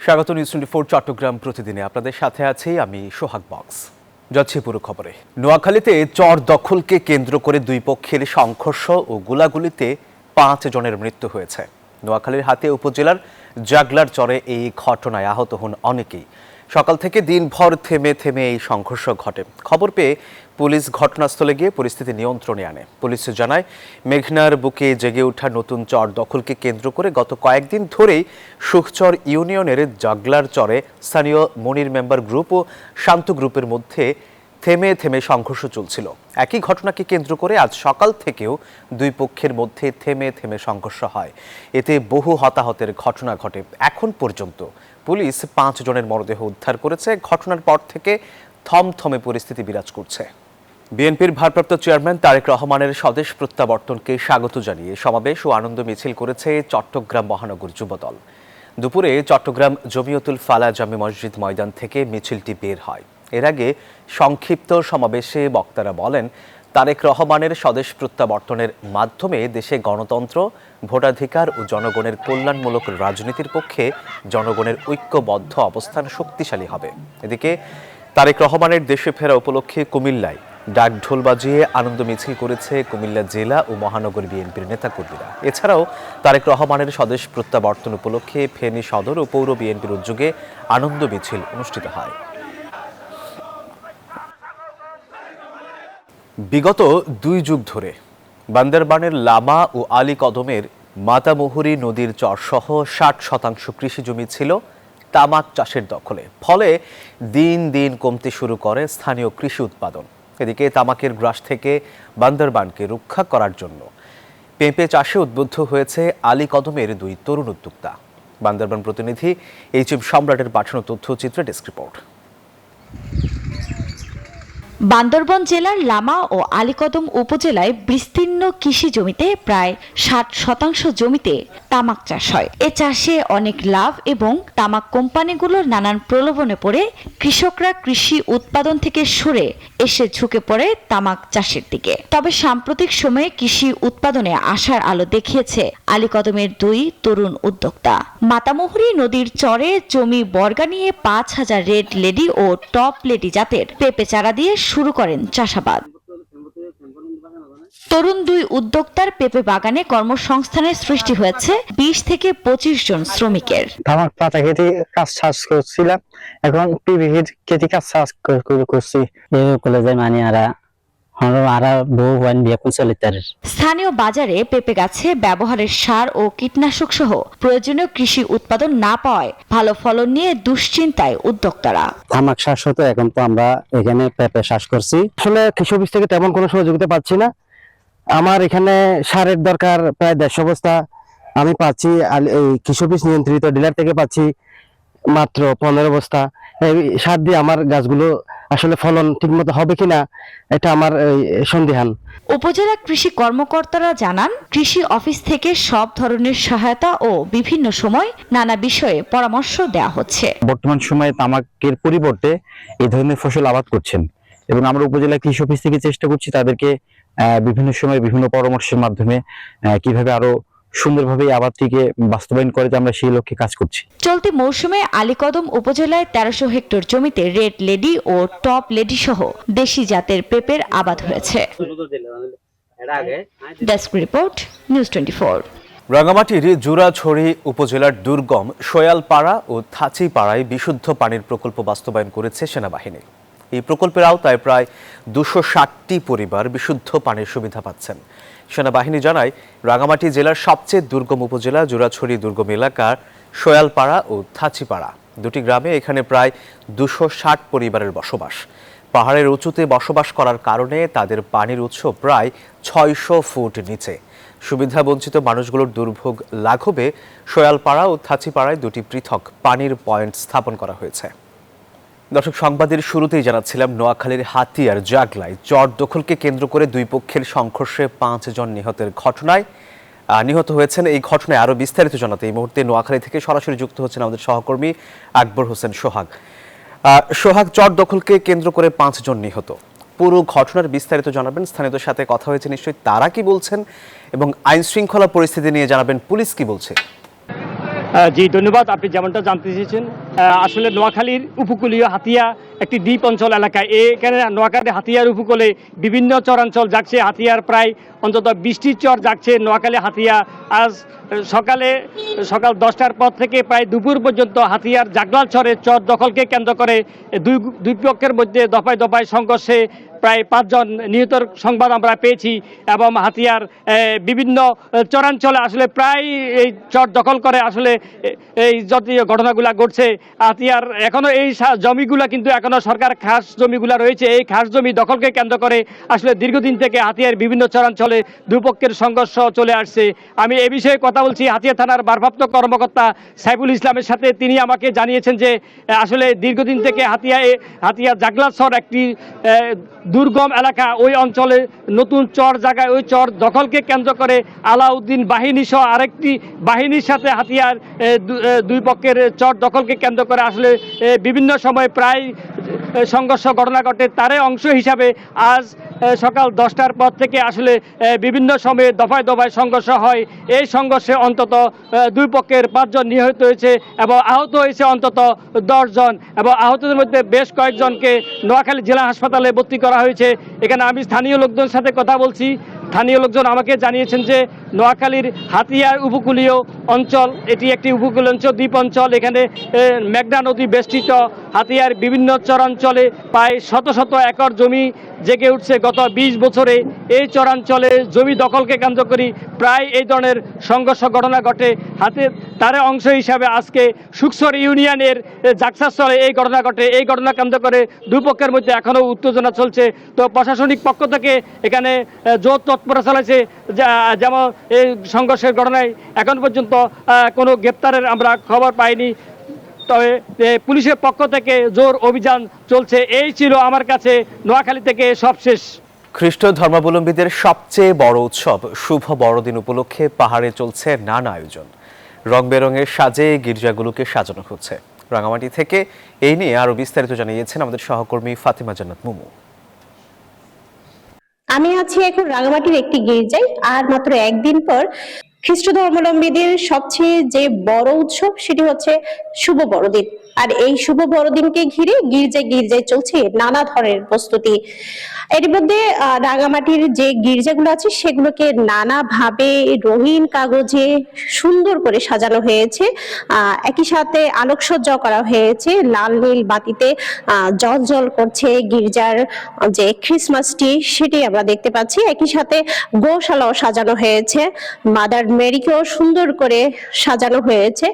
স্বাগত নিউজ 24 চট্টগ্রাম প্রতিদিনে আপনাদের সাথে আছি আমি সোহাগ বক্স। যাচ্ছি পুরো খবরে। নোয়াখালীতে চর দখলকে কেন্দ্র করে দুই পক্ষের সংঘর্ষ ও গোলাগুলিতে 5 জনের মৃত্যু হয়েছে। নোয়াখালীর হাতিয়া উপজেলার জাগলার চরে এই ঘটনায় আহত হন অনেকেই। সকাল থেকে দিনভর থেমে থেমে এই সংঘর্ষ ঘটে। খবর পেয়ে পুলিশ ঘটনাস্থলে গিয়ে পরিস্থিতি নিয়ন্ত্রণে আনে। পুলিশ জানায়, মেঘনার বুকে জেগে ওঠা নতুন চর দখলকে কেন্দ্র করে গত কয়েকদিন ধরেই সুখচর ইউনিয়নের জাগলার চরে স্থানীয় মনির মেম্বার গ্রুপ ও শান্ত গ্রুপের মধ্যে থেমে থেমে সংঘর্ষ চলছিল। একই ঘটনাকে কেন্দ্র করে আজ সকাল থেকেও দুই পক্ষের মধ্যে থেমে থেমে সংঘর্ষ হয়। এতে বহু হতাহতের ঘটনা ঘটে। এখন পর্যন্ত পুলিশ 5 জনের মরদেহ উদ্ধার করেছে। ঘটনার পর থেকে থমথমে পরিস্থিতি বিরাজ করছে। বিএনপির ভারপ্রাপ্ত চেয়ারম্যান তারেক রহমানের স্বদেশ প্রত্যাবর্তনকে স্বাগত জানিয়ে সমাবেশ ও আনন্দ মিছিল করেছে চট্টগ্রাম মহানগর যুবদল। দুপুরে চট্টগ্রাম জমিয়তুল ফালাহ জামে মসজিদ ময়দান থেকে মিছিলটি বের হয়। এর আগে সংক্ষিপ্ত সমাবেশে বক্তারা বলেন, তারেক রহমানের স্বদেশ প্রত্যাবর্তনের মাধ্যমে দেশে গণতন্ত্র, ভোটাধিকার ও জনগণের কল্যাণমূলক রাজনীতির পক্ষে জনগণের ঐক্যবদ্ধ অবস্থান শক্তিশালী হবে। এদিকে তারেক রহমানের দেশে ফেরা উপলক্ষে কুমিল্লায় ডাক ঢোল বাজিয়ে আনন্দ মিছিল করেছে কুমিল্লা জেলা ও মহানগর বিএনপির নেতাকর্মীরা। এছাড়াও তারেক রহমানের স্বদেশ প্রত্যাবর্তন উপলক্ষে ফেনী সদর ও পৌর বিএনপির উদ্যোগে আনন্দ মিছিল অনুষ্ঠিত হয়। বিগত 2 যুগ ধরে বান্দরবানের লামা ও আলী কদমের মাতামুহুরী নদীর চরসহ 60% কৃষি জমি ছিল তামাক চাষের দখলে। ফলে দিন দিন কমতে শুরু করে স্থানীয় কৃষি উৎপাদন। এদিকে তামাকের গ্রাস থেকে বান্দরবানকে রক্ষা করার জন্য পেঁপে চাষে উদ্বুদ্ধ হয়েছে আলী কদমের 2 তরুণ উদ্যোক্তা। বান্দরবান প্রতিনিধি এইচ.এম. সম্রাটের পাঠানো তথ্যচিত্রে ডেস্ক রিপোর্ট। বান্দরবান জেলার লামা ও আলীকদম উপজেলায় বিস্তীর্ণ কৃষি জমিতে প্রায় 60% জমিতে তামাক চাষ হয়। এ চাষে অনেক লাভ এবং তামাক কোম্পানিগুলোর নানান প্রলোভনে পড়ে কৃষকরা কৃষি উৎপাদন থেকে সরে এসে ঝুঁকে পড়ে তামাক চাষের দিকে। তবে সাম্প্রতিক সময়ে কৃষি উৎপাদনে আশার আলো দেখিয়েছে আলীকদমের 2 তরুণ উদ্যোক্তা। মাতামুহুরী নদীর চরে জমি বর্গা নিয়ে 5000 রেড লেডি ও টপ লেডি জাতের পেঁপে চারা দিয়ে শুরু করেন চাষাবাদ। তরুণ 2 উদ্যোক্তার পেঁপে বাগানে কর্মসংস্থানের সৃষ্টি হয়েছে 20 থেকে 25 জন শ্রমিকের। তামাক পাতা খেতে কাজ চাষ করছিলাম, এখন পেঁপে খেতে কাজ চাষ করছি। কলেজে মানে স্থানীয় বাজারে পেঁপে গাছে ব্যবহারের সার ও কীটনাশক সহ প্রয়োজনীয় কৃষি উৎপাদন না পাওয়ায় ভালো ফলন নিয়ে দুশ্চিন্তায় উদ্যোক্তারা। তামাক চাষ হতো, এখন তো আমরা এখানে পেঁপে চাষ করছি। আসলে কৃষি অফিস থেকে তেমন কোনো সহযোগিতা পাচ্ছি না। আমার এখানে সারের দরকার প্রায় 150 বস্তা, আমি পাচ্ছি কৃষি অফিস নিয়ন্ত্রিত ডিলার থেকে পাচ্ছি মাত্র 15 বস্তা। এই সার দিয়ে আমার গাছগুলো আসলে ফলন ঠিকমতো হবে কিনা এটা আমার সন্দেহান। উপজেলা কৃষি কর্মকর্তারা জানান, কৃষি অফিস থেকে সব ধরনের সহায়তা ও বিভিন্ন সময় নানা বিষয়ে পরামর্শ দেওয়া হচ্ছে। বর্তমান সময়ে তামাকের পরিবর্তে এই ধরনের ফসল আবাদ করছেন এবং আমরা উপজেলা কৃষি অফিস থেকে চেষ্টা করছি তাদেরকে বিভিন্ন সময় বিভিন্ন পরামর্শের মাধ্যমে কিভাবে আরো সুন্দরভাবে আবাদটিকে বাস্তবায়ন করে আমরা সেই লক্ষ্যে কাজ করছি। চলতি মৌসুমে আলীকদম উপজেলায় 1300 হেক্টর জমিতে রেড লেডি ও টপ লেডি সহ দেশি জাতের পেঁপের আবাদ হয়েছে। Desk report, news 24। রাঙ্গামাটির জুরাছড়ি উপজেলার দুর্গম শোয়ালপাড়া ও থাচিপাড়ায় বিশুদ্ধ পানির প্রকল্প বাস্তবায়ন করেছে সেনাবাহিনী। এই প্রকল্পের আওতায় প্রায় 260টি পরিবার বিশুদ্ধ পানির সুবিধা পাচ্ছেন। সেনাবাহিনী জানায়, রাঙ্গামাটি জেলার সবচেয়ে দুর্গম উপজেলা জুরাছড়ি দুর্গম এলাকার শোয়ালপাড়া ও থাচিপাড়া 2টি গ্রামে এখানে প্রায় 260 পরিবারের বসবাস। পাহাড়ের উঁচুতে বসবাস করার কারণে তাদের পানির উৎস প্রায় 600 ফুট নিচে। সুবিধা বঞ্চিত মানুষগুলোর দুর্ভোগ লাঘবে শোয়ালপাড়া ও থাচিপাড়ায় 2টি পৃথক পানির পয়েন্ট স্থাপন করা হয়েছে। দর্শক, সংবাদের শুরুতেই জানাচ্ছিলাম, নোয়াখালীর হাতিয়ার জাগলায় চর দখলকে কেন্দ্র করে দুই পক্ষের সংঘর্ষে 5 জন নিহতের ঘটনায় নিহত হয়েছেন। এই ঘটনায় আরো বিস্তারিত জানাতে এই মুহূর্তে নোয়াখালী থেকে সরাসরি যুক্ত হচ্ছেন আমাদের সহকর্মী আকবর হোসেন সোহাগ। সোহাগ, চর দখলকে কেন্দ্র করে 5 জন নিহত, পুরো ঘটনার বিস্তারিত জানাবেন। স্থানীয়দের সাথে কথা হয়েছে নিশ্চয়ই, তারা কি বলছেন এবং আইন শৃঙ্খলা পরিস্থিতি নিয়ে জানাবেন পুলিশ কি বলছে। জি ধন্যবাদ। আপনি যেমনটা জানতে চেয়েছেন, আসলে নোয়াখালীর উপকূলীয় হাতিয়া একটি দ্বীপ অঞ্চল এলাকায়, এখানে নোয়াখালী হাতিয়ার উপকূলে বিভিন্ন চরাঞ্চল জাগছে। হাতিয়ার প্রায় অন্তত 20টি চর জাগছে নোয়াখালী হাতিয়া। আজ সকাল 10টার পর থেকে প্রায় দুপুর পর্যন্ত হাতিয়ার জাগলাল চরের চর দখলকে কেন্দ্র করে দুই পক্ষের মধ্যে দফায় দফায় সংঘর্ষে প্রায় 5 জন নিহতর সংবাদ আমরা পেয়েছি। এবং হাতিয়ার বিভিন্ন চরাঞ্চলে আসলে প্রায় এই চর দখল করে আসলে এই জাতীয় ঘটনাগুলো ঘটছে। হাতিয়ার এখনও এই জমিগুলা কিন্তু এখনও সরকার খাস জমিগুলা রয়েছে। এই খাস জমি দখলকে কেন্দ্র করে আসলে দীর্ঘদিন থেকে হাতিয়ার বিভিন্ন চরাঞ্চলে দুপক্ষের সংঘর্ষ চলে আসছে। আমি এ বিষয়ে কথা বলছি হাতিয়া থানার ভারপ্রাপ্ত কর্মকর্তা সাইফুল ইসলামের সাথে। তিনি আমাকে জানিয়েছেন যে আসলে দীর্ঘদিন থেকে হাতিয়া জাগলাছর একটি দুর্গম এলাকা, ওই অঞ্চলে নতুন চর জায়গায় ওই চর দখলকে কেন্দ্র করে আলাউদ্দিন বাহিনী সহ আরেকটি বাহিনীর সাথে হাতিয়ার দুই পক্ষের চর দখলকে কেন্দ্র করে আসলে বিভিন্ন সময় প্রায় সংঘর্ষ ঘটনা ঘটে। তারই অংশ হিসাবে আজ সকাল 10টার পর থেকে আসলে বিভিন্ন সময়ে দফায় দফায় সংঘর্ষ হয়। এই সংঘর্ষে অন্তত দুই পক্ষের 5 জন নিহত হয়েছে এবং আহত হয়েছে অন্তত 10 জন, এবং আহতদের মধ্যে বেশ কয়েকজনকে নোয়াখালী জেলা হাসপাতালে ভর্তি করা হয়েছে। এখানে আমি স্থানীয় লোকজনের সাথে কথা বলছি। স্থানীয় লোকজন আমাকে জানিয়েছেন যে নোয়াখালীর হাতিয়ার উপকূলীয় অঞ্চল, এটি একটি উপকূল অঞ্চল, দ্বীপ অঞ্চল। এখানে মেঘনা নদী বেষ্টিত। হাতিয়ার বিভিন্ন চরাঞ্চলে প্রায় শত শত একর জমি জেগে উঠছে গত 20 বছরে। এই চরাঞ্চলে জমি দখলকে কেন্দ্র করে প্রায় এই ধরনের সংঘর্ষ ঘটনা ঘটে। তার অংশ হিসাবে আজকে সুকসর ইউনিয়নের জাকসাস্থলে এই ঘটনা ঘটে। এই ঘটনা কেন্দ্র করে দুপক্ষের মধ্যে এখনও উত্তেজনা চলছে। তো প্রশাসনিক পক্ষ থেকে এখানে জোর তৎপরতা চালাচ্ছে। যেমন এই সংঘর্ষের ঘটনায় এখন পর্যন্ত কোনো গ্রেপ্তারের আমরা খবর পাইনি, তবে পুলিশের পক্ষ থেকে জোর অভিযান চলছে। এই ছিল আমার কাছে নোয়াখালী থেকে সবশেষ। খ্রিস্ট ধর্মাবলম্বীদের সবচেয়ে বড় উৎসব শুভ বড়দিন উপলক্ষে পাহাড়ে চলছে নানা আয়োজন। রং বেরঙের সাজে গির্জাগুলোকে সাজানো হচ্ছে। রাঙামাটি থেকে এই নিয়ে আরো বিস্তারিত জানিয়েছেন আমাদের সহকর্মী ফাতিমা জান্নাত মুমু। আমি আছি এখন রাঙামাটির একটি গির্জায়। আর মাত্র একদিন পর খ্রিস্ট ধর্মাবলম্বীদের সবচেয়ে যে বড় উৎসব সেটি হচ্ছে শুভ বড়দিন। আর এই শুভ বড়দিনকে ঘিরে গির্জায় গির্জায় চলছে নানা ধরনের প্রস্তুতি। এর মধ্যে রাঙামাটির যে গির্জাগুলো আছে সেগুলোকে নানাভাবে রঙিন কাগজে সুন্দর করে সাজানো হয়েছে। একই সাথে আলোকসজ্জা করা হয়েছে, লাল নীল বাতিতে জল জল করছে গির্জার যে ক্রিসমাস ট্রি সেটি আমরা দেখতে পাচ্ছি। একই সাথে গোশালাও সাজানো হয়েছে, মাদার মেরিকেও সুন্দর করে সাজানো হয়েছে।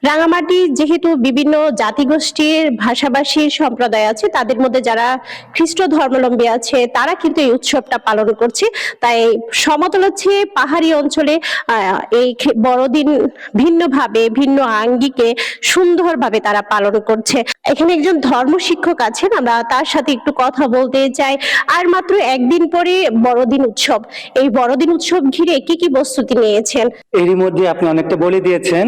রাঙামাটি যেহেতু বিভিন্ন জাতিগোষ্ঠীর ভাষাভাষীর সম্প্রদায় আছে, তাদের মধ্যে যারা খ্রিস্ট ধর্মাবলম্বী আছে তারা কিন্তু এই উৎসবটা পালন করছে। তাই সমতল হচ্ছে পাহাড়ি অঞ্চলে এই বড়দিন ভিন্নভাবে ভিন্ন আঙ্গিকে সুন্দরভাবে তারা পালন করছে। এখানে একজন ধর্ম শিক্ষক আছেন, আমরা তার সাথে একটু কথা বলতে চাই। আর মাত্র একদিন পরে বড়দিন উৎসব, এই বড়দিন উৎসব ঘিরে কি কি প্রস্তুতি নিয়েছেন? এরই মধ্যে আপনি অনেকটা বলে দিয়েছেন।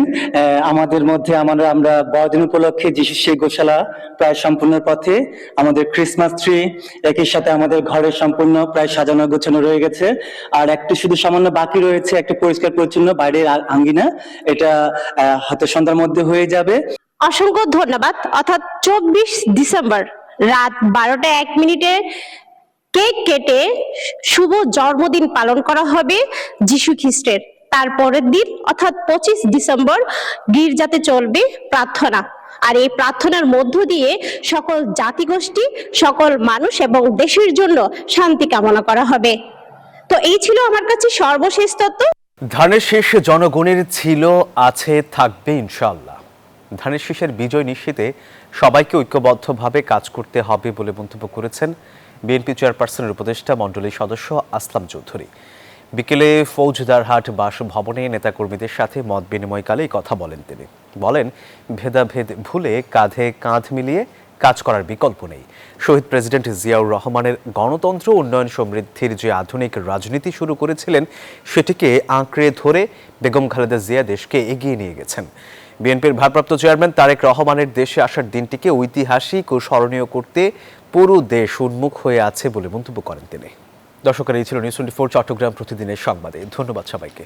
আমাদের মধ্যে আমরা বড়দিন উপলক্ষে যিশু সেই গোশালা প্রায় সম্পূর্ণ পথে, আমাদের ক্রিসমাস ট্রি একই সাথে আমাদের ঘরের সম্পূর্ণ প্রায় সাজানো গোছানো রয়ে গেছে। আর একটু শুধু সামান্য বাকি রয়েছে, একটা পরিষ্কার পরিচ্ছন্ন বাইরের আঙ্গিনা, এটা হয়তো সন্ধ্যার মধ্যে হয়ে যাবে। অসংখ্য ধন্যবাদ। অর্থাৎ 24 ডিসেম্বর রাত 12টা 1 মিনিটে কেক কেটে শুভ জন্মদিন পালন করা হবে যিশু খ্রিস্টের। তারপরের দিন অর্থাৎ 25 ডিসেম্বর গির্জাতে চলবে প্রার্থনা। আর এই প্রার্থনার মধ্য দিয়ে সকল জাতিগোষ্ঠী, সকল মানুষ এবং দেশের জন্য শান্তি কামনা করা হবে। তো এই ছিল আমার কাছে সর্বশেষ তথ্য। ধানের শীষ জনগণের ছিল, আছে, থাকবে ইনশাআল্লাহ। ধানের শীষের বিজয় নিশ্চিতে সবাইকে ঐক্যবদ্ধভাবে কাজ করতে হবে বলে মন্তব্য করেছেন বিএনপি চেয়ারপারসনের উপদেষ্টা মণ্ডলীর সদস্য আসলাম চৌধুরী। বিকেলে ফৌজদারহাট বাসভবনে নেতাকর্মীদের সাথে মত বিনিময়কালে কথা বলেন তিনি। বলেন, ভেদাভেদ ভুলে কাঁধে কাঁধ মিলিয়ে কাজ করার বিকল্প নেই। শহীদ প্রেসিডেন্ট জিয়াউর রহমানের গণতন্ত্র উন্নয়ন সমৃদ্ধির যে আধুনিক রাজনীতি শুরু করেছিলেন সেটিকে আঁকড়ে ধরে বেগম খালেদা জিয়া দেশকে এগিয়ে নিয়ে গেছেন। বিএনপির ভারপ্রাপ্ত চেয়ারম্যান তারেক রহমানের দেশে আসার দিনটিকে ঐতিহাসিক ও স্মরণীয় করতে পুরো দেশ উন্মুখ হয়ে আছে বলে মন্তব্য করেন তিনি। দর্শকেরা, এই ছিল নিউজ 24 চট্টগ্রাম প্রতিদিনের সংবাদে। ধন্যবাদ সবাইকে।